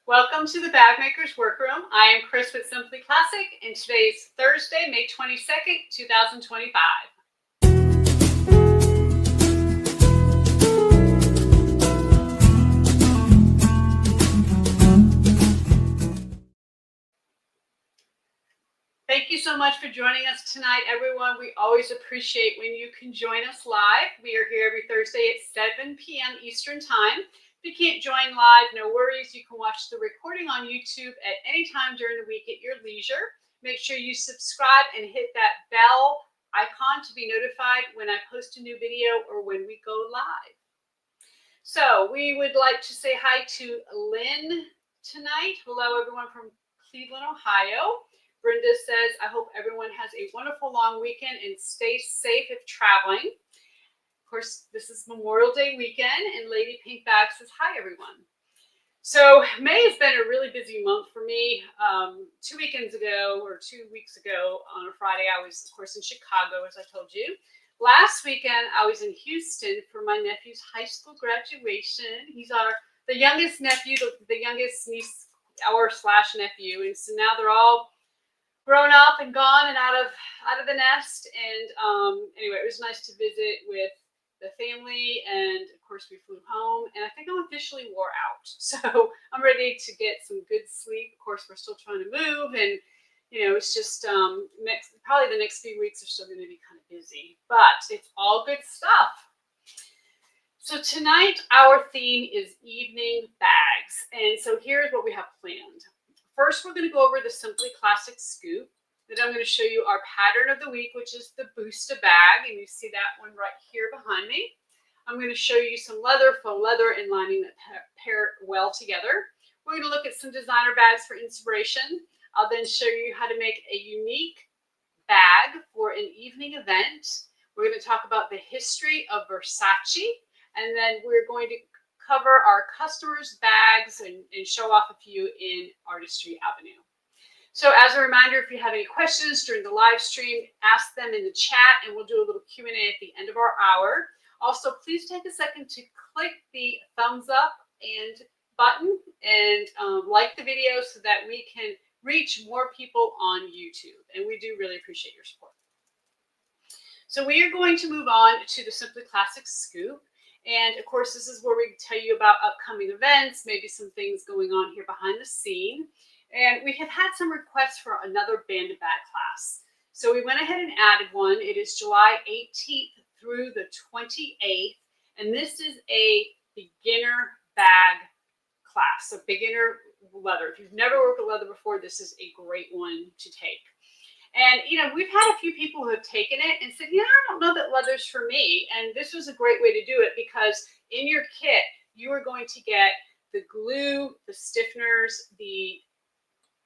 Welcome to the Bag Maker's Workroom. I am Chris with Simply Classic, and today's Thursday, May 22nd, 2025. Thank you so much for joining us tonight, everyone. We always appreciate when you can join us live. We are here every Thursday at 7 p.m. Eastern Time. If you can't join live, no worries. You can watch the recording on YouTube at any time during the week at your leisure. Make sure you subscribe and hit that bell icon to be notified when I post a new video or when we go live. So we would like to say hi to Lynn tonight. Hello, everyone from Cleveland, Ohio. Brenda says, I hope everyone has a wonderful long weekend and stay safe if traveling. Of course, this is Memorial Day weekend, and Lady Pink Bag says, hi, everyone. So May has been a really busy month for me. 2 weekends ago, or 2 weeks ago on a Friday, I was, of course, in Chicago, as I told you. Last weekend, I was in Houston for my nephew's high school graduation. He's the youngest nephew, the youngest niece, /nephew, and so now they're all grown up and gone and out of the nest. And anyway, it was nice to visit with the family, and of course we flew home, and I think I'm officially wore out, so I'm ready to get some good sleep. Of course, we're still trying to move, and you know, it's just probably the next few weeks are still going to be kind of busy, but it's all good stuff. So tonight our theme is evening bags, and so here's what we have planned. First, we're going to go over the Simply Classic scoop. Then I'm going to show you our pattern of the week, which is the Busta bag, and you see that one right here behind me. I'm going to show you some leather, faux leather, and lining that pair well together. We're going to look at some designer bags for inspiration. I'll then show you how to make a unique bag for an evening event. We're going to talk about the history of Versace, and then we're going to cover our customers' bags and show off a few in Artistry Avenue. So as a reminder, if you have any questions during the live stream, ask them in the chat, and we'll do a little Q&A at the end of our hour. Also, please take a second to click the thumbs up and button and like the video so that we can reach more people on YouTube, and we do really appreciate your support. So we are going to move on to the Simply Classic scoop. And of course, this is where we tell you about upcoming events, maybe some things going on here behind the scene. And we have had some requests for another banded bag class. So we went ahead and added one. It is July 18th through the 28th. And this is a beginner bag class, so beginner leather. If you've never worked with leather before, this is a great one to take. And, you know, we've had a few people who have taken it and said, you know, I don't know that leather's for me. And this was a great way to do it, because in your kit, you are going to get the glue, the stiffeners, the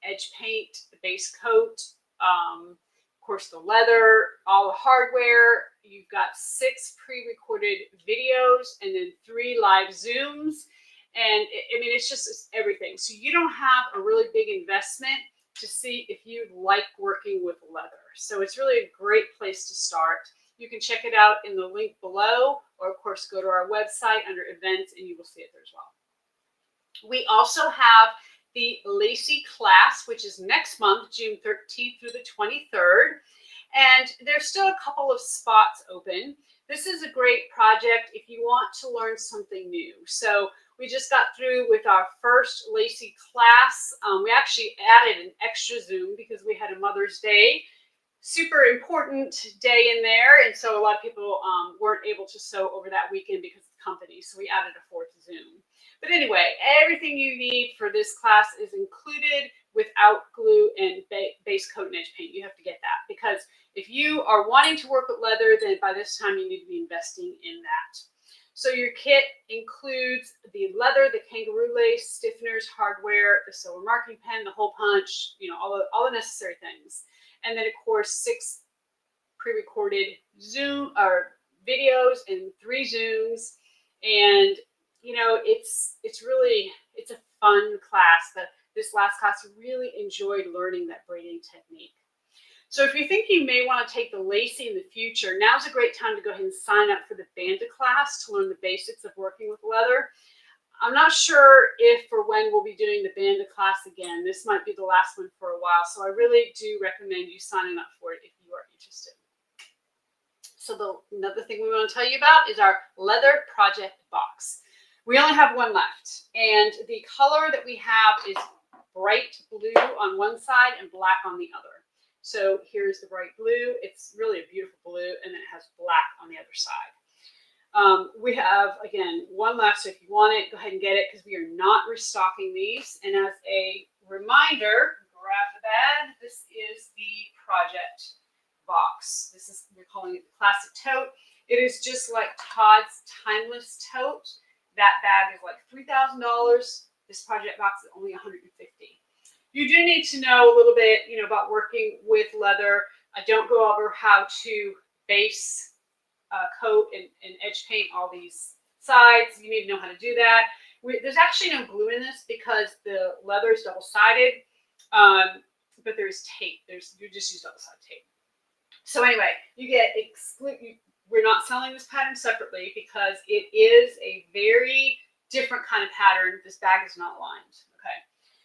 edge paint, the base coat, of course, the leather, all the hardware. You've got 6 pre-recorded videos and then 3 live Zooms. And I mean, it's everything. So you don't have a really big investment to see if you like working with leather. So it's really a great place to start. You can check it out in the link below, or of course go to our website under events and you will see it there as well. We also have the Lacy class, which is next month, June 13th through the 23rd. And there's still a couple of spots open. This is a great project if you want to learn something new. So we just got through with our first Lacy class. We actually added an extra Zoom because we had a Mother's Day, super important day in there. And so a lot of people weren't able to sew over that weekend because of the company. So we added a 4th Zoom. But anyway, everything you need for this class is included without glue and base coat and edge paint. You have to get that, because if you are wanting to work with leather, then by this time you need to be investing in that. So your kit includes the leather, the kangaroo lace, stiffeners, hardware, the silver marking pen, the hole punch, you know, all the necessary things. And then of course 6 pre-recorded Zoom or videos and 3 Zooms. And you know, it's a fun class. This last class really enjoyed learning that braiding technique. So if you think you may want to take the Lacy in the future, now's a great time to go ahead and sign up for the banded class to learn the basics of working with leather. I'm not sure if or when we'll be doing the Banda class again. This might be the last one for a while, so I really do recommend you signing up for it if you are interested. So another thing we want to tell you about is our leather project box. We only have one left, and the color that we have is bright blue on one side and black on the other. So here's the bright blue. It's really a beautiful blue, and then it has black on the other side. We have, again, one left, so if you want it, go ahead and get it because we are not restocking these. And as a reminder, grab the bag. This is the project box. This is, we're calling it the classic tote. It is just like Todd's timeless tote. That bag is like $3,000. This project box is only $150. You do need to know a little bit, about working with leather. I don't go over how to base coat and edge paint all these sides. You need to know how to do that. There's actually no glue in this because the leather is double-sided, but there's tape. You just use double-sided tape. So anyway, you get we're not selling this pattern separately because it is a very different kind of pattern. This bag is not lined. Okay,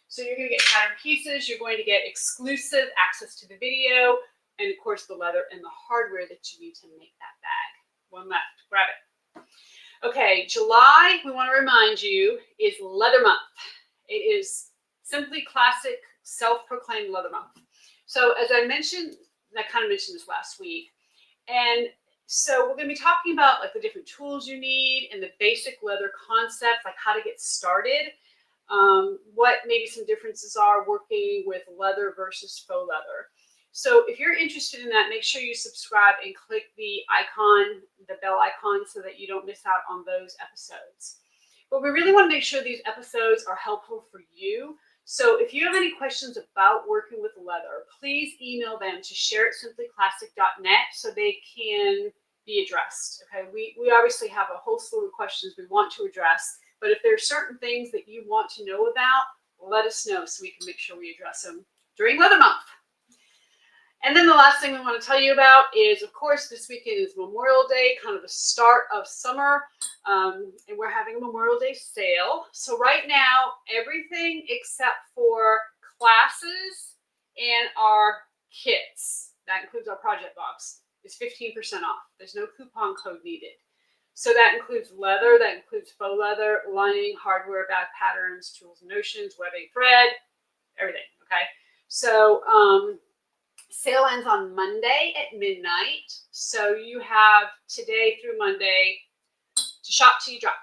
so you're going to get pattern pieces. You're going to get exclusive access to the video, and of course the leather and the hardware that you need to make that bag. One left, grab it. Okay, July, we want to remind you, is Leather Month. It is simply classic, self-proclaimed Leather Month. So as I mentioned, I kind of mentioned this last week, and so we're going to be talking about like the different tools you need and the basic leather concepts, like how to get started, what maybe some differences are working with leather versus faux leather. So if you're interested in that, make sure you subscribe and click the icon, the bell icon, so that you don't miss out on those episodes. But we really want to make sure these episodes are helpful for you. So if you have any questions about working with leather, please email them to share@simplyclassic.net so they can be addressed. Okay, we obviously have a whole slew of questions we want to address, but if there are certain things that you want to know about, let us know so we can make sure we address them during Leather Month. And then the last thing we want to tell you about is, of course, this weekend is Memorial Day, kind of the start of summer, and we're having a Memorial Day sale. So right now, everything except for classes and our kits, that includes our project box, is 15% off. There's no coupon code needed. So that includes leather, that includes faux leather, lining, hardware, bag patterns, tools and notions, webbing, thread, everything, okay? So, sale ends on Monday at midnight. So you have today through Monday to shop till you drop.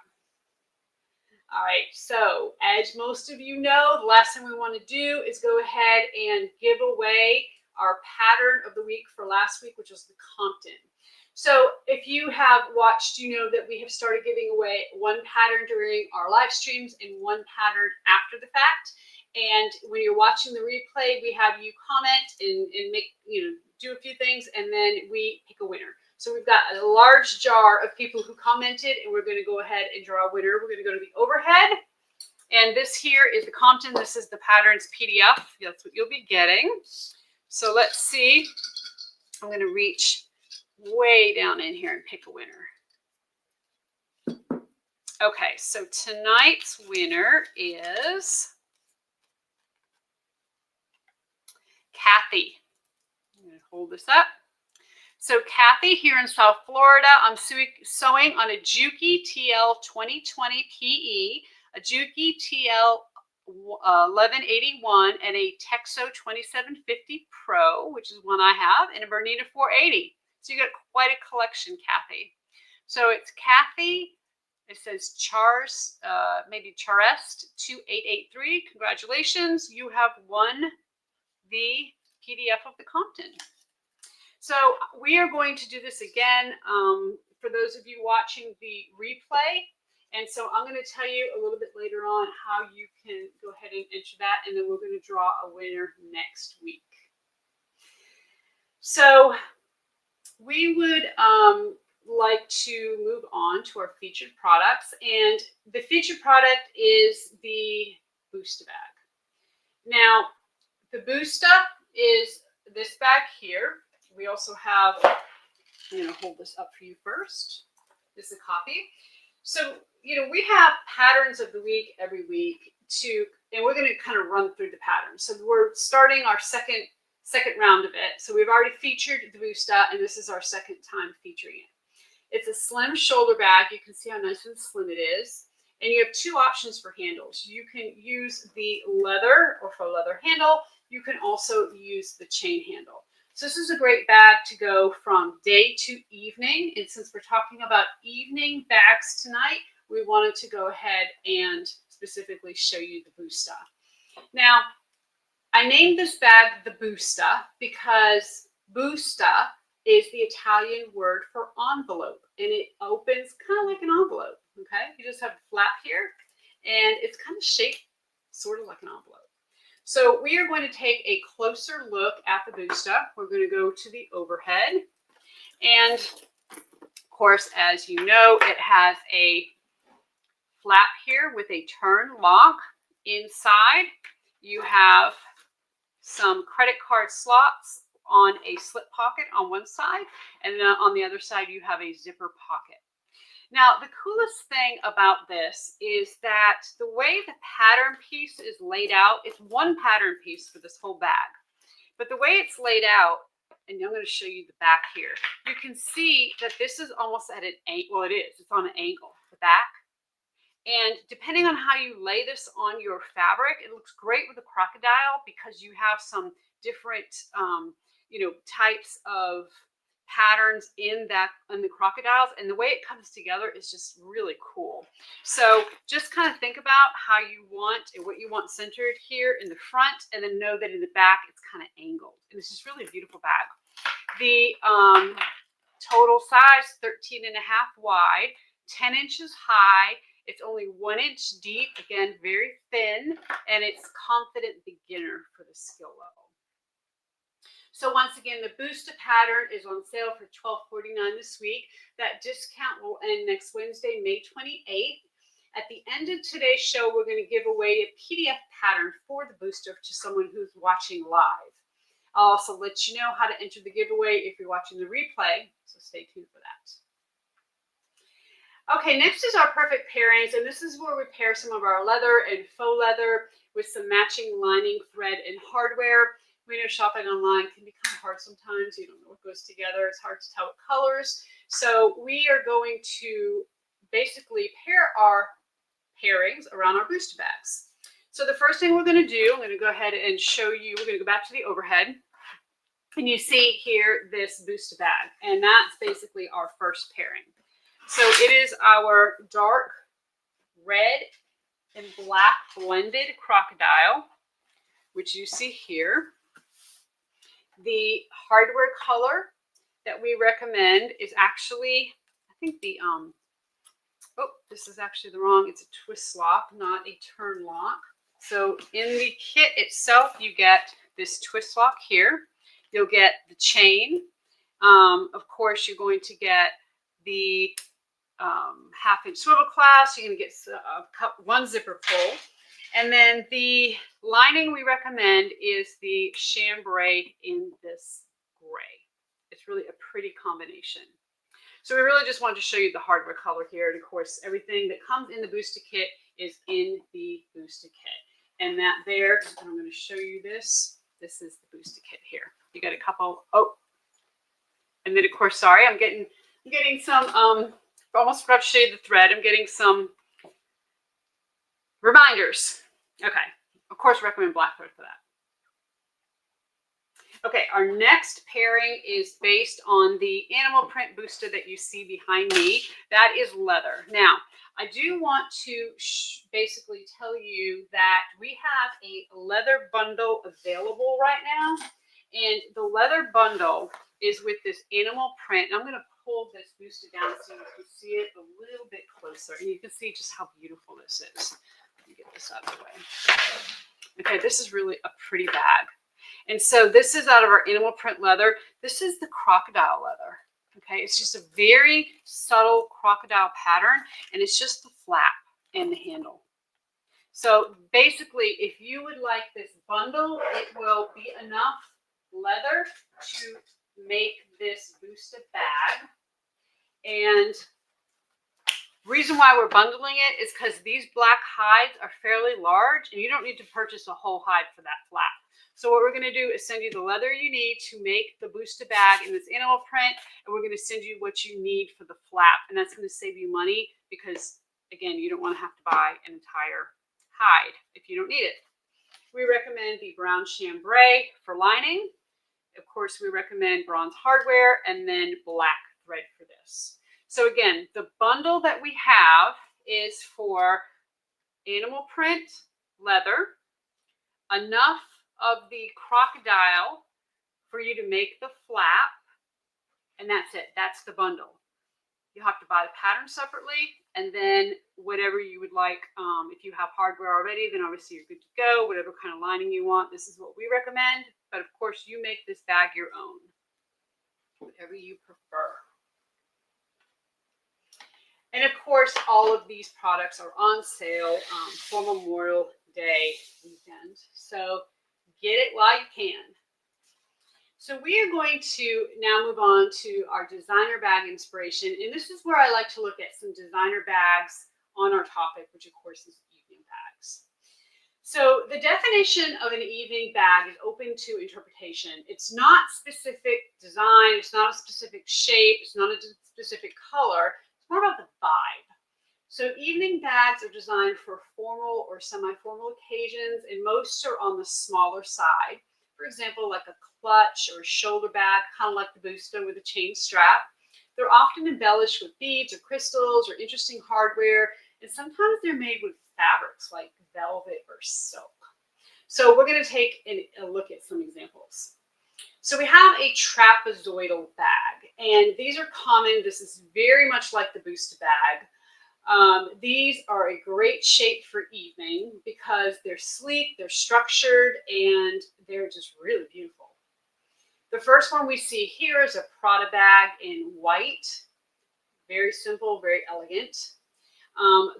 All right, so as most of you know, the last thing we want to do is go ahead and give away our pattern of the week for last week, which was the Compton. So if you have watched, you know that we have started giving away one pattern during our live streams and one pattern after the fact. And when you're watching the replay, we have you comment and make, do a few things, and then we pick a winner. So we've got a large jar of people who commented, and we're going to go ahead and draw a winner. We're going to go to the overhead, and this here is the Compton. This is the patterns PDF. That's what you'll be getting. So let's see. I'm going to reach way down in here and pick a winner. Okay, so tonight's winner is Kathy. I'm going to hold this up. So Kathy here in South Florida, I'm sewing on a Juki TL 2020 PE, a Juki TL 1181, and a Texo 2750 Pro, which is one I have, and a Bernina 480. So you got quite a collection, Kathy. So it's Kathy. It says maybe Charest 2883. Congratulations, you have won the PDF of the Compton. So we are going to do this again for those of you watching the replay. And so I'm going to tell you a little bit later on how you can go ahead and enter that, and then we're going to draw a winner next week. So we would like to move on to our featured products, and the featured product is the Busta bag. Now, the Busta is this bag here. We also have, I'm going to hold this up for you first. This is a copy. So, we have patterns of the week every week and we're going to kind of run through the patterns. So we're starting our second round of it. So we've already featured the Busta, and this is our second time featuring it. It's a slim shoulder bag. You can see how nice and slim it is. And you have two options for handles. You can use the leather or faux leather handle. You can also use the chain handle. So this is a great bag to go from day to evening. And since we're talking about evening bags tonight, we wanted to go ahead and specifically show you the Busta. Now, I named this bag the Busta because Busta is the Italian word for envelope, and it opens kind of like an envelope. Okay, you just have a flap here, and it's kind of shaped sort of like an envelope. So we are going to take a closer look at the Busta. We're going to go to the overhead, and of course, as you know, it has a flap here with a turn lock. Inside, you have some credit card slots on a slip pocket on one side, and then on the other side you have a zipper pocket. Now, the coolest thing about this is that the way the pattern piece is laid out, it's one pattern piece for this whole bag, but the way it's laid out, and I'm going to show you the back here, you can see that this is almost at an angle. Well, it is. It's on an angle, the back. And depending on how you lay this on your fabric, it looks great with a crocodile because you have some different, types of patterns in the crocodiles, and the way it comes together is just really cool. So just kind of think about how you want and what you want centered here in the front, and then know that in the back it's kind of angled. And it's just really a beautiful bag. The total size, 13.5 wide, 10 inches high. It's only 1 inch deep, again, very thin, and it's confident beginner for the skill level. So once again, the Busta pattern is on sale for $12.49 this week. That discount will end next Wednesday, May 28th. At the end of today's show, we're going to give away a PDF pattern for the Busta to someone who's watching live. I'll also let you know how to enter the giveaway if you're watching the replay, so stay tuned for that. Okay, next is our perfect pairings, and this is where we pair some of our leather and faux leather with some matching lining, thread, and hardware. We know shopping online can be kind of hard sometimes. You don't know what goes together. It's hard to tell what colors. So we are going to basically pair our pairings around our Busta bags. So the first thing we're going to do, I'm going to go ahead and show you, we're going to go back to the overhead. And you see here this Busta bag, and that's basically our first pairing. So it is our dark red and black blended crocodile, which you see here. The hardware color that we recommend is actually, I think the, this is actually the wrong, it's a twist lock, not a turn lock. So in the kit itself, you get this twist lock here. You'll get the chain. Of course, you're going to get the half-inch swivel clasp. You're going to get one zipper pull. And then the lining we recommend is the chambray in this gray. It's really a pretty combination. So we really just wanted to show you the hardware color here. And of course, everything that comes in the Busta kit is in the Busta kit. And that there, and I'm going to show you this. This is the Busta kit here. You got a couple, and then of course, sorry, I'm getting some, almost forgot to show you the thread. I'm getting some reminders. Okay, of course, recommend black thread for that. Okay, our next pairing is based on the animal print Busta that you see behind me. That is leather. Now, I do want to basically tell you that we have a leather bundle available right now. And the leather bundle is with this animal print. I'm going to pull this Busta down so you can see it a little bit closer. And you can see just how beautiful this is. Let me get this out of the way. Okay, this is really a pretty bag. And so this is out of our animal print leather. This is the crocodile leather. Okay, it's just a very subtle crocodile pattern, and it's just the flap and the handle. So basically, if you would like this bundle, it will be enough leather to make this Busta bag. And Reason why we're bundling it is because these black hides are fairly large and you don't need to purchase a whole hide for that flap. So what we're going to do is send you the leather you need to make the Busta bag in this animal print, and we're going to send you what you need for the flap, and that's going to save you money because, again, you don't want to have to buy an entire hide if you don't need it. We recommend the brown chambray for lining. Of course, we recommend bronze hardware and then black thread for this. So again, the bundle that we have is for animal print leather, enough of the crocodile for you to make the flap, and that's it. That's the bundle. You have to buy the pattern separately, and then whatever you would like. If you have hardware already, then obviously you're good to go. Whatever kind of lining you want, this is what we recommend. But of course, you make this bag your own, whatever you prefer. And of course, all of these products are on sale for Memorial Day weekend. So get it while you can. So we are going to now move on to our designer bag inspiration. And this is where I like to look at some designer bags on our topic, which of course is evening bags. So the definition of an evening bag is open to interpretation. It's not specific design. It's not a specific shape. It's not a specific color. More about the vibe. So evening bags are designed for formal or semi-formal occasions, and most are on the smaller side. For example, like a clutch or a shoulder bag, kind of like the Busta with a chain strap. They're often embellished with beads or crystals or interesting hardware, and sometimes they're made with fabrics like velvet or silk. So we're going to take a look at some examples. So we have a trapezoidal bag, and these are common. This is very much like the Busta bag. These are a great shape for evening because they're sleek, they're structured, and they're just really beautiful. The first one we see here is a Prada bag in white. Very simple, very elegant.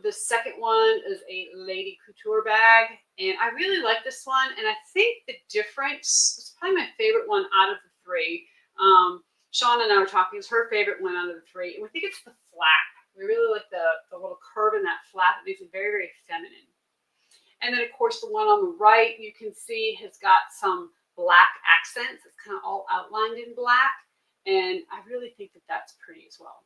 The second one is a Lady Couture bag, and I really like this one, and I think the difference, it's probably my favorite one out of the three. Shawn and I were talking, it's her favorite one out of the three, and we think it's the flap. We really like the little curve in that flap. It makes it very, very feminine. And then, of course, the one on the right, you can see has got some black accents. It's kind of all outlined in black, and I really think that that's pretty as well.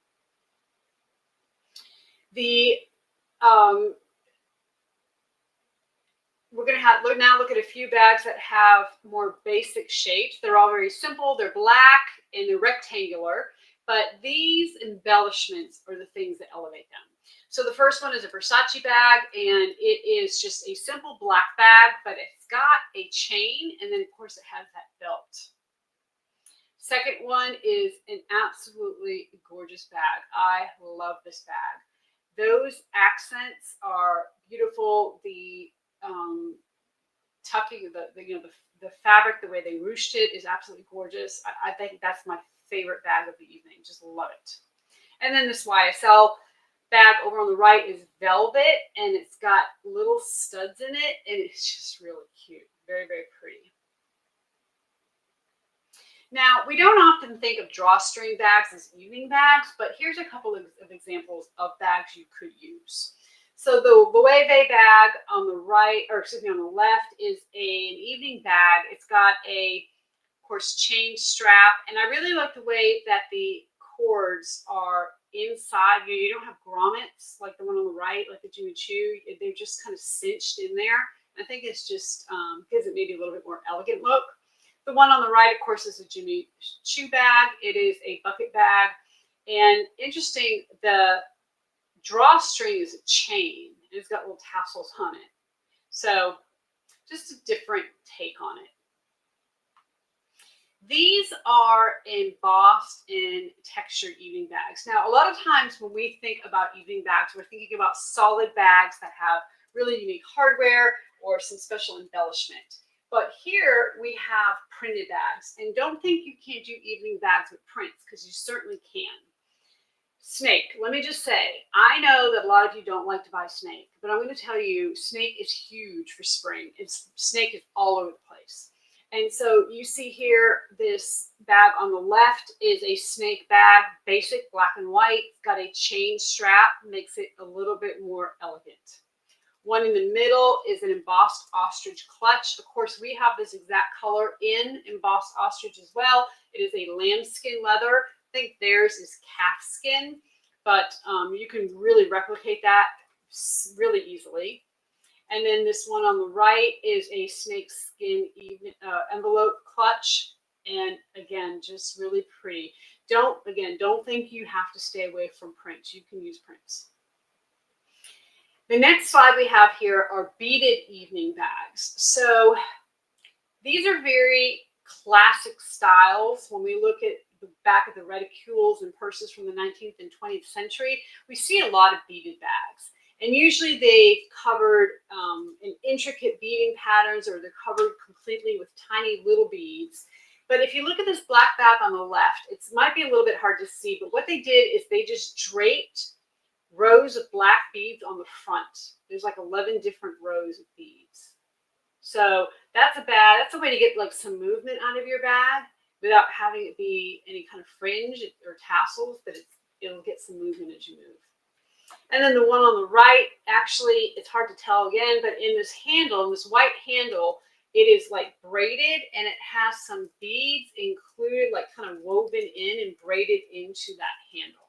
We're going to now look at a few bags that have more basic shapes. They're all very simple. They're black and they're rectangular, but these embellishments are the things that elevate them. So the first one is a Versace bag, and it is just a simple black bag, but it's got a chain, and then of course it has that belt. Second one is an absolutely gorgeous bag. I love this bag. Those accents are beautiful. The tucking, the fabric, the way they ruched it is absolutely gorgeous. I think that's my favorite bag of the evening. Just love it. And then this YSL bag over on the right is velvet, and it's got little studs in it, and it's just really cute. Very, very pretty. Now, we don't often think of drawstring bags as evening bags, but here's a couple of examples of bags you could use. So the Loewe bag on the right, or excuse me, on the left is an evening bag. It's got a, of course, chain strap, and I really like the way that the cords are inside. You don't have grommets like the one on the right, like the Jimmy Choo. They're just kind of cinched in there. I think it's just gives it maybe a little bit more elegant look. The one on the right, of course, is a Jimmy Choo bag. It is a bucket bag. And interesting, the drawstring is a chain. It's got little tassels on it. So just a different take on it. These are embossed and textured evening bags. Now, a lot of times when we think about evening bags, we're thinking about solid bags that have really unique hardware or some special embellishment. But here we have printed bags, and don't think you can't do evening bags with prints, because you certainly can. Snake, let me just say, I know that a lot of you don't like to buy snake, but I'm going to tell you, snake is huge for spring. Snake is all over the place. And so you see here, this bag on the left is a snake bag, basic black and white, got a chain strap, makes it a little bit more elegant. One in the middle is an embossed ostrich clutch. Of course, we have this exact color in embossed ostrich as well. It is a lambskin leather. I think theirs is calf skin, but you can really replicate that really easily. And then this one on the right is a snake skin envelope clutch. And again, just really pretty. Don't think you have to stay away from prints. You can use prints. The next slide we have here are beaded evening bags. So these are very classic styles. When we look at the back of the reticules and purses from the 19th and 20th century, we see a lot of beaded bags. And usually they've covered in intricate beading patterns, or they're covered completely with tiny little beads. But if you look at this black bag on the left, it might be a little bit hard to see, but what they did is they just draped rows of black beads on the front. There's like 11 different rows of beads. So that's a way to get like some movement out of your bag without having it be any kind of fringe or tassels, but it'll get some movement as you move. And then the one on the right, actually, it's hard to tell again, but in this handle, in this white handle, it is like braided, and it has some beads included, like kind of woven in and braided into that handle.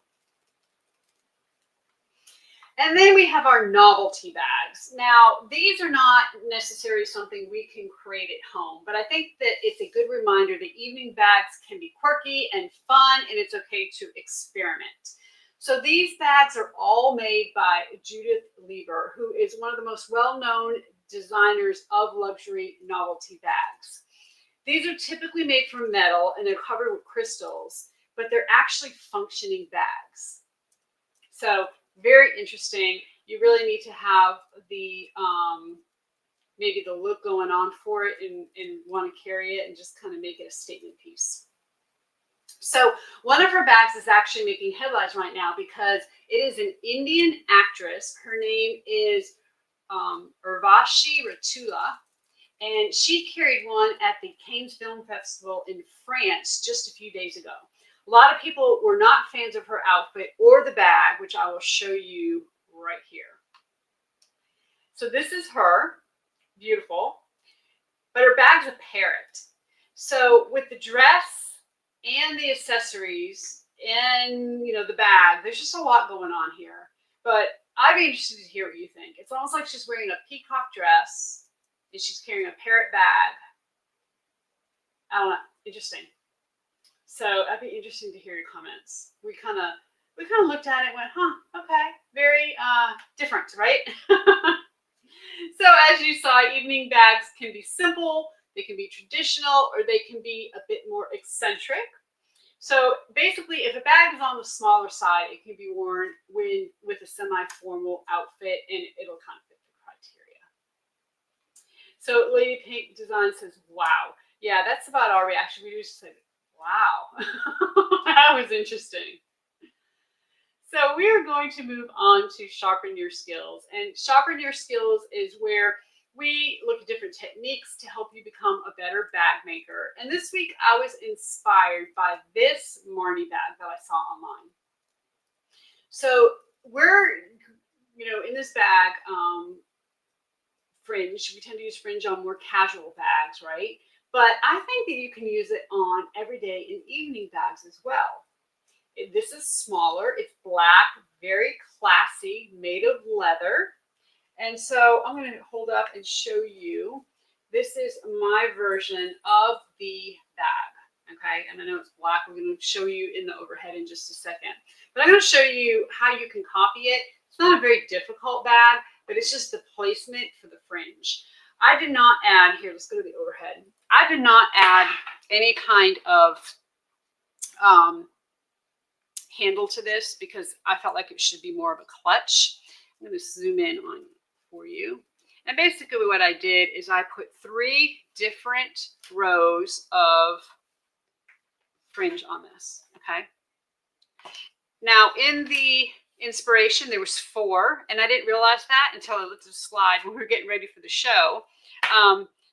And then we have our novelty bags. Now, these are not necessarily something we can create at home, but I think that it's a good reminder that evening bags can be quirky and fun, and it's okay to experiment. So these bags are all made by Judith Lieber, who is one of the most well-known designers of luxury novelty bags. These are typically made from metal, and they're covered with crystals, but they're actually functioning bags. So very interesting. You really need to have the maybe the look going on for it and want to carry it and just kind of make it a statement piece. So one of her bags is actually making headlines right now because it is an Indian actress. Her name is Urvashi Ratula, and she carried one at the Cannes Film Festival in France just a few days ago. A lot of people were not fans of her outfit or the bag, which I will show you right here. So this is her, beautiful, but her bag's a parrot. So with the dress and the accessories and, you know, the bag, there's just a lot going on here. But I'd be interested to hear what you think. It's almost like she's wearing a peacock dress and she's carrying a parrot bag. I don't know, interesting. So I'd be interesting to hear your comments. We kind of looked at it and went, huh, okay, very different, right? So as you saw, evening bags can be simple, they can be traditional, or they can be a bit more eccentric. So basically, if a bag is on the smaller side, it can be worn with a semi-formal outfit, and it'll kind of fit the criteria. So Lady Pink Design says, wow. Yeah, that's about our reaction. We just said, wow, that was interesting. So we are going to move on to Sharpen Your Skills. And Sharpen Your Skills is where we look at different techniques to help you become a better bag maker. And this week I was inspired by this Marnie bag that I saw online. So we're, you know, in this bag, fringe, we tend to use fringe on more casual bags, right? But I think that you can use it on everyday and evening bags as well. This is smaller, it's black, very classy, made of leather. And so I'm going to hold up and show you. This is my version of the bag, okay? And I know it's black. We're going to show you in the overhead in just a second. But I'm going to show you how you can copy it. It's not a very difficult bag, but it's just the placement for the fringe. I did not add, here, let's go to the overhead. I did not add any kind of handle to this because I felt like it should be more of a clutch. I'm going to zoom in on for you. And basically what I did is I put 3 different rows of fringe on this, okay? Now in the inspiration there was 4, and I didn't realize that until I looked at the slide when we were getting ready for the show.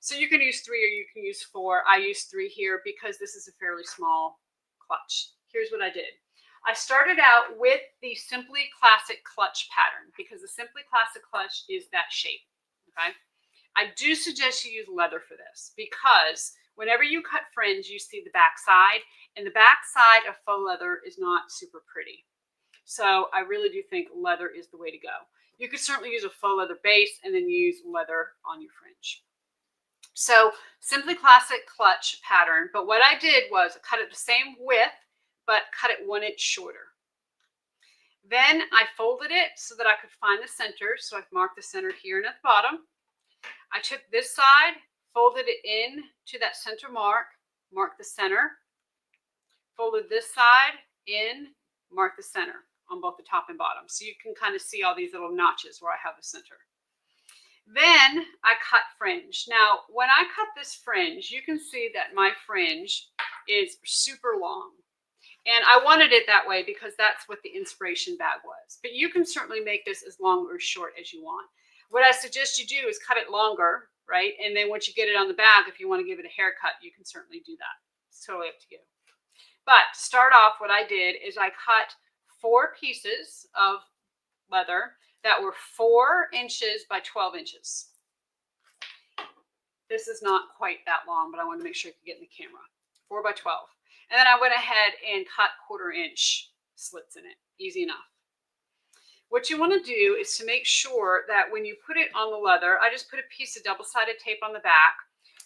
So you can use 3 or you can use 4. I use 3 here because this is a fairly small clutch. Here's what I did. I started out with the Simply Classic clutch pattern because the Simply Classic clutch is that shape, okay? I do suggest you use leather for this because whenever you cut fringe, you see the back side, and the back side of faux leather is not super pretty. So I really do think leather is the way to go. You could certainly use a faux leather base and then use leather on your fringe. So Simply Classic clutch pattern, but what I did was cut it the same width, but cut it 1 inch shorter. Then I folded it so that I could find the center. So I've marked the center here and at the bottom. I took this side, folded it in to that center mark, marked the center, folded this side in, marked the center on both the top and bottom. So you can kind of see all these little notches where I have the center. Then I cut fringe. Now, when I cut this fringe, you can see that my fringe is super long. And I wanted it that way because that's what the inspiration bag was. But you can certainly make this as long or short as you want. What I suggest you do is cut it longer, right? And then once you get it on the bag, if you want to give it a haircut, you can certainly do that. It's totally up to you. But to start off, what I did is I cut 4 pieces of leather that were 4 inches by 12 inches. This is not quite that long, but I wanted to make sure you could get in the camera. 4 by 12. And then I went ahead and cut 1/4 inch slits in it. Easy enough. What you want to do is to make sure that when you put it on the leather, I just put a piece of double-sided tape on the back.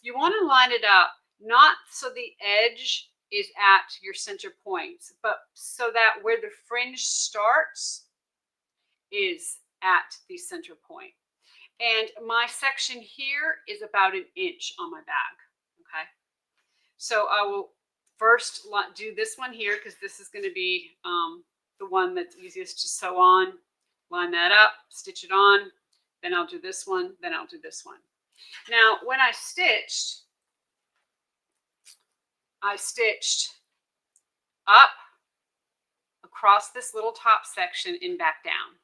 You want to line it up, not so the edge is at your center points, but so that where the fringe starts is at the center point. And my section here is about 1 inch on my bag, okay? So I will first do this one here because this is going to be the one that's easiest to sew on. Line that up, stitch it on, then I'll do this one, then I'll do this one. Now, when I stitched up across this little top section and back down.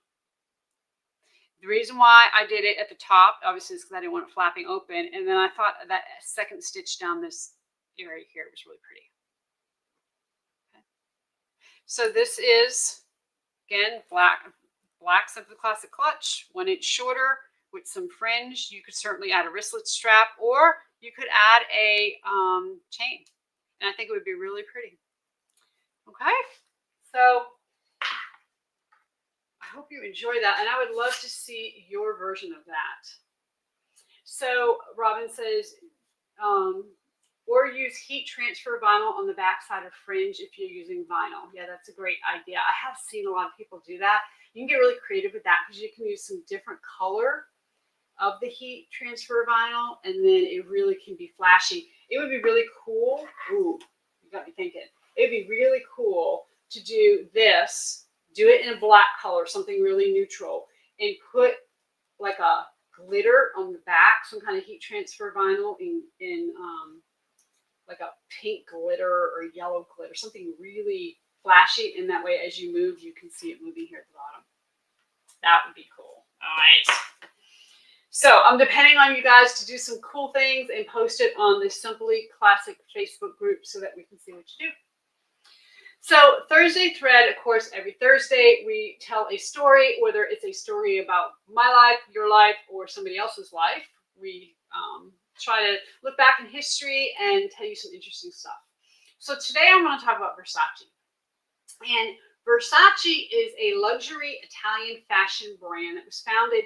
The reason why I did it at the top, obviously, is because I didn't want it flapping open. And then I thought that second stitch down this area here was really pretty. Okay. So this is, again, black Simply Classic clutch, 1 inch shorter with some fringe. You could certainly add a wristlet strap, or you could add a chain. And I think it would be really pretty. Okay, so I hope you enjoy that, and I would love to see your version of that. So Robin says, or use heat transfer vinyl on the back side of fringe if you're using vinyl. Yeah, that's a great idea. I have seen a lot of people do that. You can get really creative with that because you can use some different color of the heat transfer vinyl, and then it really can be flashy. It would be really cool. Ooh, you got me thinking. It'd be really cool to do this, do it in a black color, something really neutral, and put like a glitter on the back, some kind of heat transfer vinyl in like a pink glitter or yellow glitter, something really flashy, and that way as you move, you can see it moving here at the bottom. That would be cool. All right. So I'm depending on you guys to do some cool things and post it on the Simply Classic Facebook group so that we can see what you do. So Thursday thread, of course, every Thursday we tell a story, whether it's a story about my life, your life, or somebody else's life. We try to look back in history and tell you some interesting stuff. So today I'm going to talk about Versace. And Versace is a luxury Italian fashion brand that was founded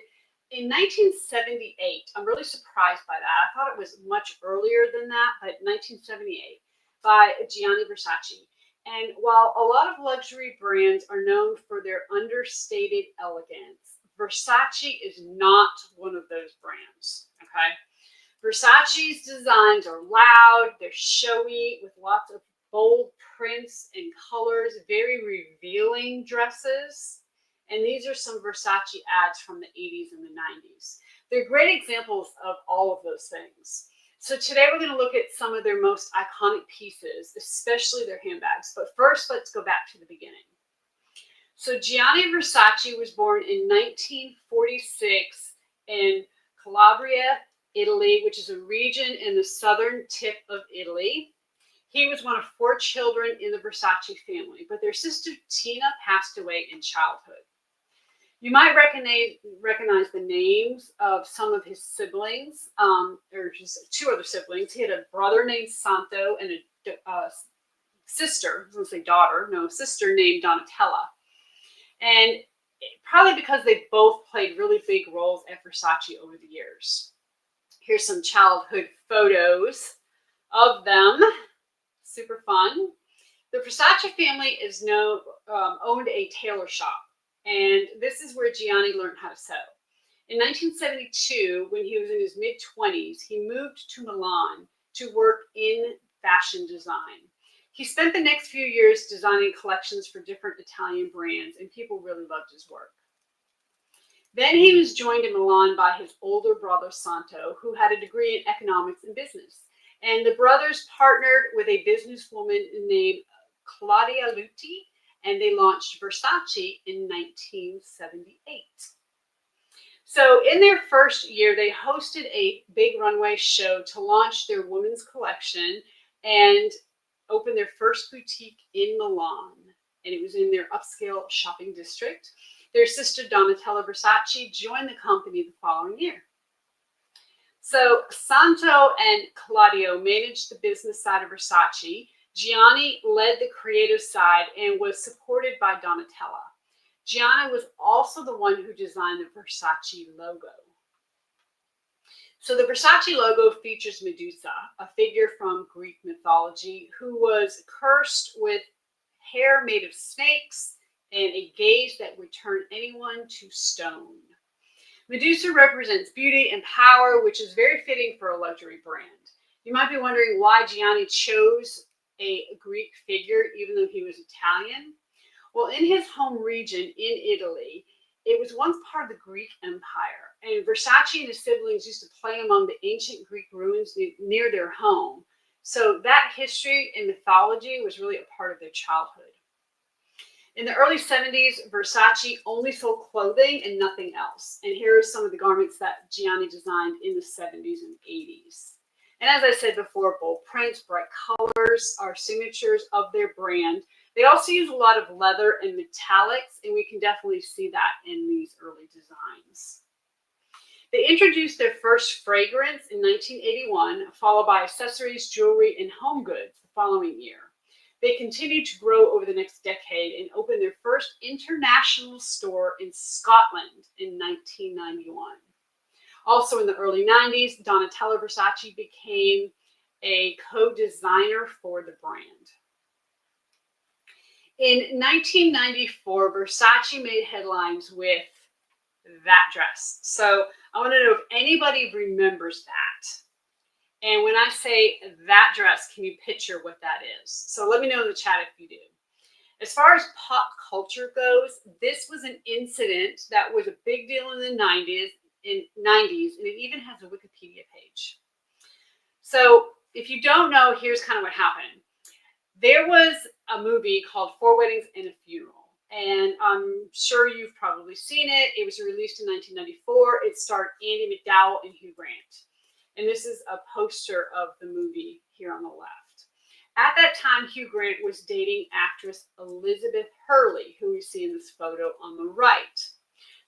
in 1978. I'm really surprised by that. I thought it was much earlier than that, but 1978 by Gianni Versace. And while a lot of luxury brands are known for their understated elegance, Versace is not one of those brands, okay? Versace's designs are loud, they're showy with lots of bold prints and colors, very revealing dresses. And these are some Versace ads from the 80s and the 90s. They're great examples of all of those things. So today we're going to look at some of their most iconic pieces, especially their handbags. But first, let's go back to the beginning. So Gianni Versace was born in 1946 in Calabria, Italy, which is a region in the southern tip of Italy. He was one of 4 children in the Versace family, but their sister Tina passed away in childhood. You might recognize the names of some of his siblings, or just 2 other siblings. He had a brother named Santo and a sister, I was going to say daughter, no, sister named Donatella. And probably because they both played really big roles at Versace over the years. Here's some childhood photos of them. Super fun. The Versace family owned a tailor shop, and this is where Gianni learned how to sew. In 1972, when he was in his mid-20s, he moved to Milan to work in fashion design. He spent the next few years designing collections for different Italian brands, and people really loved his work. Then he was joined in Milan by his older brother, Santo, who had a degree in economics and business. And the brothers partnered with a businesswoman named Claudia Lutti, and they launched Versace in 1978. So in their first year, they hosted a big runway show to launch their women's collection and opened their first boutique in Milan. And it was in their upscale shopping district. Their sister Donatella Versace joined the company the following year. So Santo and Claudio managed the business side of Versace. Gianni led the creative side and was supported by Donatella. Gianni was also the one who designed the Versace logo. So the Versace logo features Medusa, a figure from Greek mythology who was cursed with hair made of snakes and a gaze that would turn anyone to stone. Medusa represents beauty and power, which is very fitting for a luxury brand. You might be wondering why Gianni chose a Greek figure, even though he was Italian. Well, in his home region in Italy, it was once part of the Greek Empire, and Versace and his siblings used to play among the ancient Greek ruins near their home. So that history and mythology was really a part of their childhood. In the early 70s, Versace only sold clothing and nothing else. And here are some of the garments that Gianni designed in the 70s and 80s. And as I said before, bold prints, bright colors are signatures of their brand. They also use a lot of leather and metallics, and we can definitely see that in these early designs. They introduced their first fragrance in 1981, followed by accessories, jewelry, and home goods the following year. They continued to grow over the next decade and opened their first international store in Scotland in 1991. Also in the early 90s, Donatella Versace became a co-designer for the brand. In 1994, Versace made headlines with that dress. So I want to know if anybody remembers that. And when I say that dress, can you picture what that is? So let me know in the chat if you do. As far as pop culture goes, this was an incident that was a big deal in the 90s, and it even has a Wikipedia page. So if you don't know, here's kind of what happened. There was a movie called 4 Weddings and a Funeral, and I'm sure you've probably seen it. It was released in 1994. It starred Andie MacDowell and Hugh Grant. And this is a poster of the movie here on the left. At that time, Hugh Grant was dating actress Elizabeth Hurley, who we see in this photo on the right.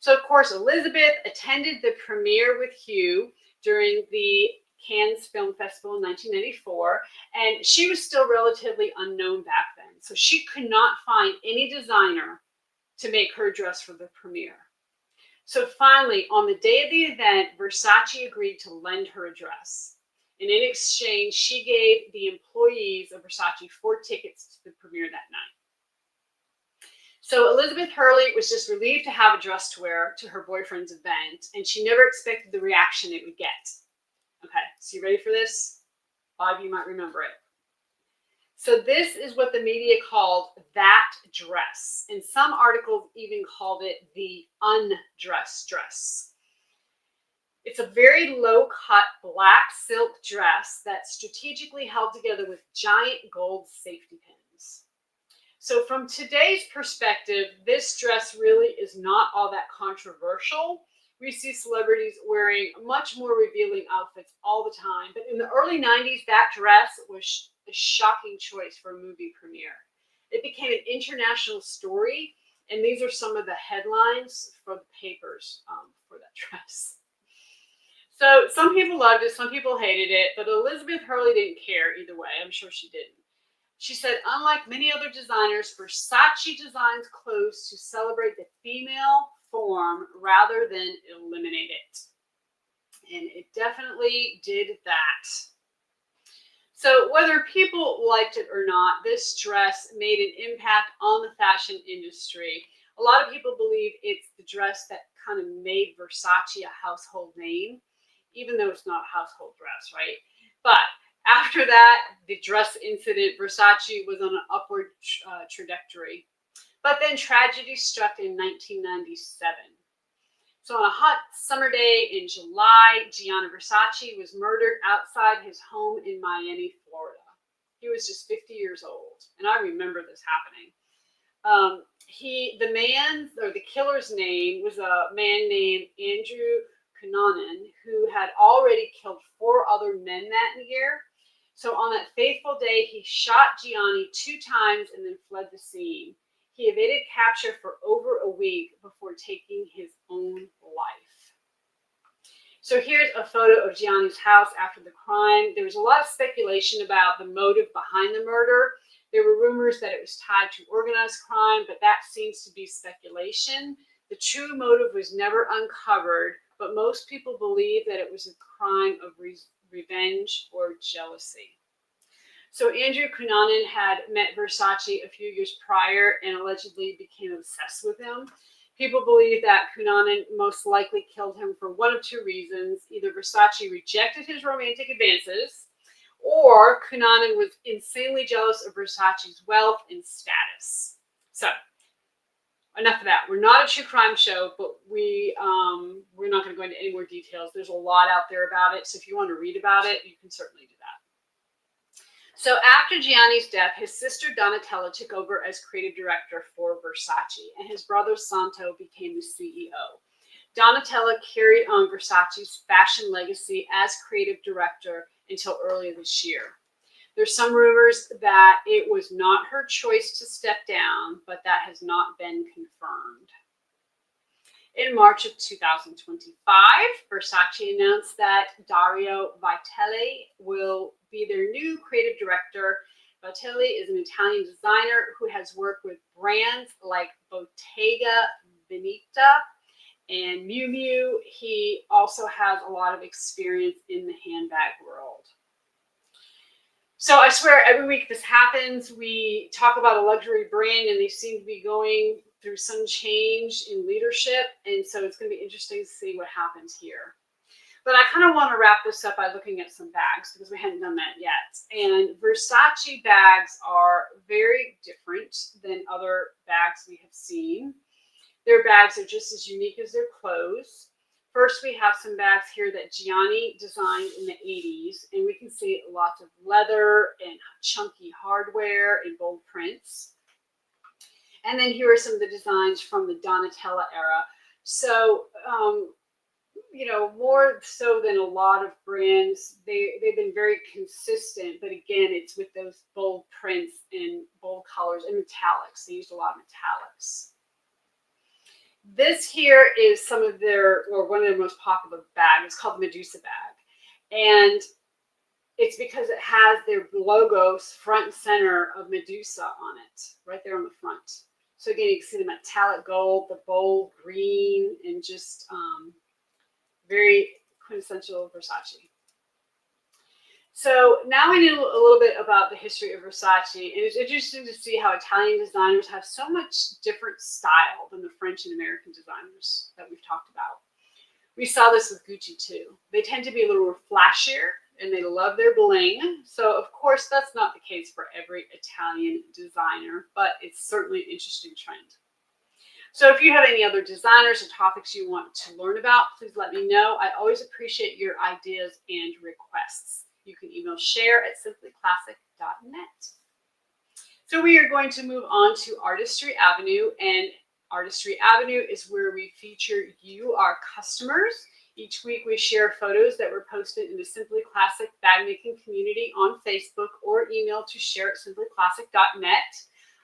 So, of course, Elizabeth attended the premiere with Hugh during the Cannes Film Festival in 1994, and she was still relatively unknown back then. So she could not find any designer to make her dress for the premiere. So finally, on the day of the event, Versace agreed to lend her a dress. And in exchange, she gave the employees of Versace 4 tickets to the premiere that night. So Elizabeth Hurley was just relieved to have a dress to wear to her boyfriend's event, and she never expected the reaction it would get. Okay, so you ready for this? A lot of you might remember it. So this is what the media called that dress. And some articles even called it the undressed dress. It's a very low-cut black silk dress that's strategically held together with giant gold safety pins. So from today's perspective, this dress really is not all that controversial, We see celebrities wearing much more revealing outfits all the time. But in the early 90s, that dress was a shocking choice for a movie premiere. It became an international story, and these are some of the headlines for the papers for that dress. So some people loved it, some people hated it, but Elizabeth Hurley didn't care either way. I'm sure she didn't. She said, unlike many other designers, Versace designs clothes to celebrate the female form rather than eliminate it. And it definitely did that. So whether people liked it or not, this dress made an impact on the fashion industry. A lot of people believe it's the dress that kind of made Versace a household name, even though it's not a household dress, right? But after that, the dress incident, Versace was on an upward trajectory. But then tragedy struck in 1997. So on a hot summer day in July, Gianni Versace was murdered outside his home in Miami, Florida. He was just 50 years old, and I remember this happening. The killer's name was a man named Andrew Cunanan, who had already killed 4 other men that year. So on that fateful day, he shot Gianni 2 times and then fled the scene. He evaded capture for over a week before taking his own life. So here's a photo of Gianni's house after the crime. There was a lot of speculation about the motive behind the murder. There were rumors that it was tied to organized crime, but that seems to be speculation. The true motive was never uncovered, but most people believe that it was a crime of revenge or jealousy. So Andrew Cunanan had met Versace a few years prior and allegedly became obsessed with him. People believe that Cunanan most likely killed him for one of 2 reasons. Either Versace rejected his romantic advances, or Cunanan was insanely jealous of Versace's wealth and status. So enough of that. We're not a true crime show, but we're not going to go into any more details. There's a lot out there about it, so if you want to read about it, you can certainly do that. So after Gianni's death, his sister Donatella took over as creative director for Versace, and his brother Santo became the CEO. Donatella carried on Versace's fashion legacy as creative director until earlier this year. There's some rumors that it was not her choice to step down, but that has not been confirmed. In March of 2025, Versace announced that Dario Vitelli will be their new creative director. Vitelli is an Italian designer who has worked with brands like Bottega Veneta and Miu Miu. He also has a lot of experience in the handbag world. So I swear every week this happens. We talk about a luxury brand and they seem to be going through some change in leadership. And so it's going to be interesting to see what happens here. But I kind of want to wrap this up by looking at some bags because we hadn't done that yet. And Versace bags are very different than other bags we have seen. Their bags are just as unique as their clothes. First, we have some bags here that Gianni designed in the 80s, and we can see lots of leather and chunky hardware and bold prints. And then here are some of the designs from the Donatella era. So, more so than a lot of brands, they've been very consistent, but again, it's with those bold prints and bold colors and metallics. They used a lot of metallics. This here is one of their most popular bags. It's called the Medusa bag. And it's because it has their logos front and center of Medusa on it, right there on the front. So again, you can see the metallic gold, the bold green, and just very quintessential Versace. So now we know a little bit about the history of Versace, and it's interesting to see how Italian designers have so much different style than the French and American designers that we've talked about. We saw this with Gucci too. They tend to be a little more flashier, and they love their bling. So of course, that's not the case for every Italian designer, but it's certainly an interesting trend. So if you have any other designers or topics you want to learn about, please let me know. I always appreciate your ideas and requests. You can email share@simplyclassic.net. So we are going to move on to Artistry Avenue, and Artistry Avenue is where we feature you, our customers. Each week we share photos that were posted in the Simply Classic bag making community on Facebook or email to share@simplyclassic.net.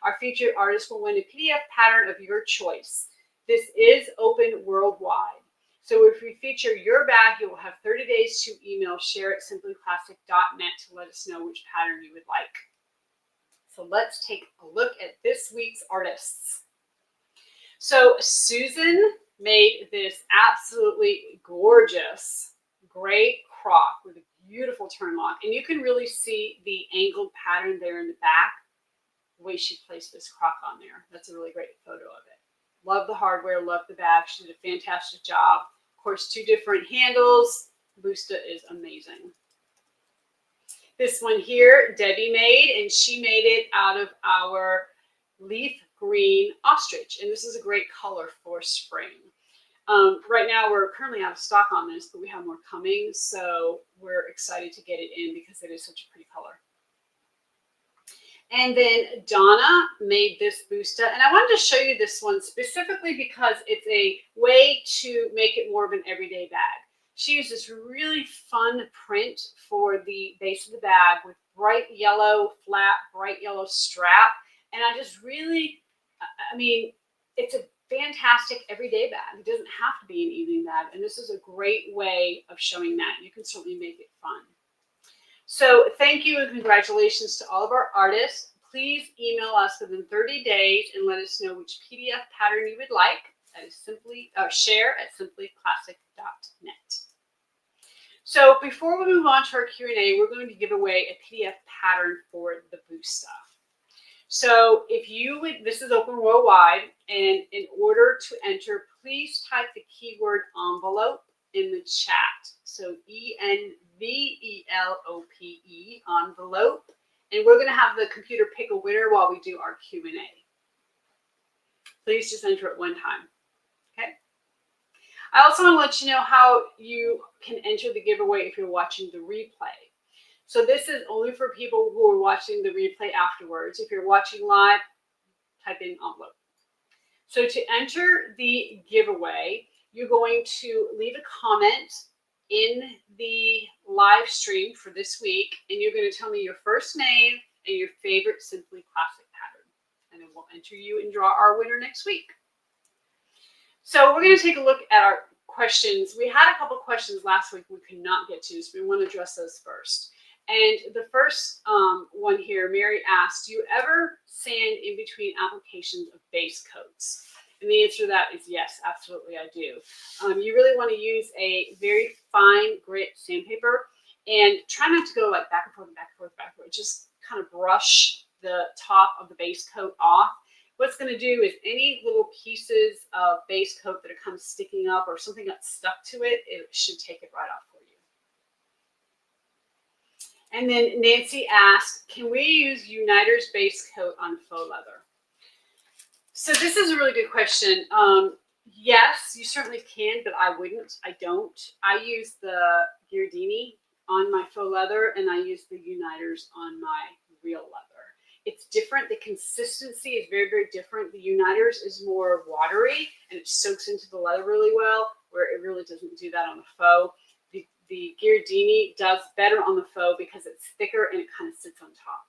Our featured artist will win a PDF pattern of your choice. This is open worldwide. So if we feature your bag, you will have 30 days to email share@simplyclassic.net to let us know which pattern you would like. So let's take a look at this week's artists. So Susan made this absolutely gorgeous gray croc with a beautiful turn lock. And you can really see the angled pattern there in the back, the way she placed this croc on there. That's a really great photo of it. Love the hardware, love the bag. She did a fantastic job. Of course, 2 different handles. Busta is amazing. This one here, Debbie made, and she made it out of our leaf green ostrich. And this is a great color for spring. Right now, we're currently out of stock on this, but we have more coming. So we're excited to get it in because it is such a pretty color. And then Donna made this Busta, and I wanted to show you this one specifically because it's a way to make it more of an everyday bag. She used this really fun print for the base of the bag with bright yellow, flat, bright yellow strap. And I just really, I mean, it's a fantastic everyday bag. It doesn't have to be an evening bag, and this is a great way of showing that. You can certainly make it fun. So thank you and congratulations to all of our artists. Please email us within 30 days and let us know which PDF pattern you would like. That is share@simplyclassic.net. So before we move on to our Q&A, we're going to give away a PDF pattern for the Busta. So if you would, this is open worldwide, and in order to enter, please type the keyword envelope in the chat. So ENVELOPE, envelope. And we're going to have the computer pick a winner while we do our Q&A. Please just enter it one time. Okay. I also want to let you know how you can enter the giveaway if you're watching the replay. So this is only for people who are watching the replay afterwards. If you're watching live, type in envelope. So to enter the giveaway, you're going to leave a comment in the live stream for this week, and you're going to tell me your first name and your favorite Simply Classic pattern. And then we'll enter you and draw our winner next week. So we're going to take a look at our questions. We had a couple questions last week we could not get to, so we want to address those first. And the first one here, Mary asked, do you ever sand in between applications of base coats? And the answer to that is yes, absolutely I do. You really want to use a very fine grit sandpaper and try not to go like back and forth and back and forth, back and forth. Just kind of brush the top of the base coat off. What's going to do is any little pieces of base coat that are kind of sticking up or something that's stuck to it, it should take it right off for you. And then Nancy asked, can we use Uniter's base coat on faux leather? So this is a really good question. Yes, you certainly can, but I wouldn't. I don't. I use the Giardini on my faux leather, and I use the Uniters on my real leather. It's different. The consistency is very, very different. The Uniters is more watery, and it soaks into the leather really well, where it really doesn't do that on the faux. The Giardini does better on the faux because it's thicker and it kind of sits on top.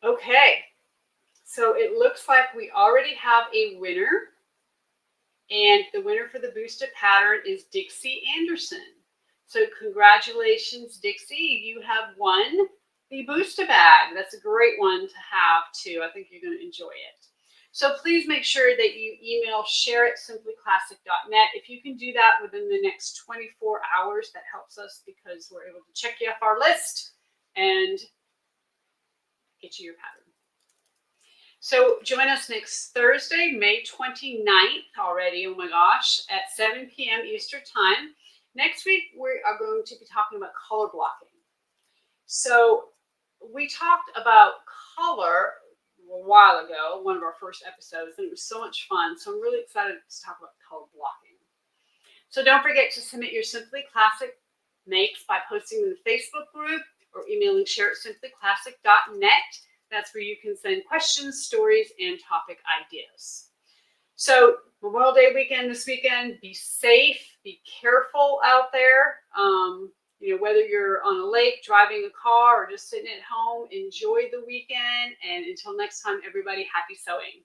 Okay, so it looks like we already have a winner, and the winner for the Busta pattern is Dixie Anderson. So congratulations, Dixie, you have won the Busta bag. That's a great one to have too. I think you're going to enjoy it. So please make sure that you email share@simplyclassic.net. If you can do that within the next 24 hours, that helps us because we're able to check you off our list and get you your pattern. So join us next Thursday, May 29th already, oh my gosh, at 7 p.m. Eastern Time. Next week, we are going to be talking about color blocking. So we talked about color a while ago, one of our first episodes, and it was so much fun. So I'm really excited to talk about color blocking. So don't forget to submit your Simply Classic makes by posting in the Facebook group or emailing share@simplyclassic.net. That's where you can send questions, stories, and topic ideas. So Memorial Day weekend this weekend, be safe, be careful out there. Whether you're on a lake, driving a car, or just sitting at home, enjoy the weekend. And until next time, everybody, happy sewing.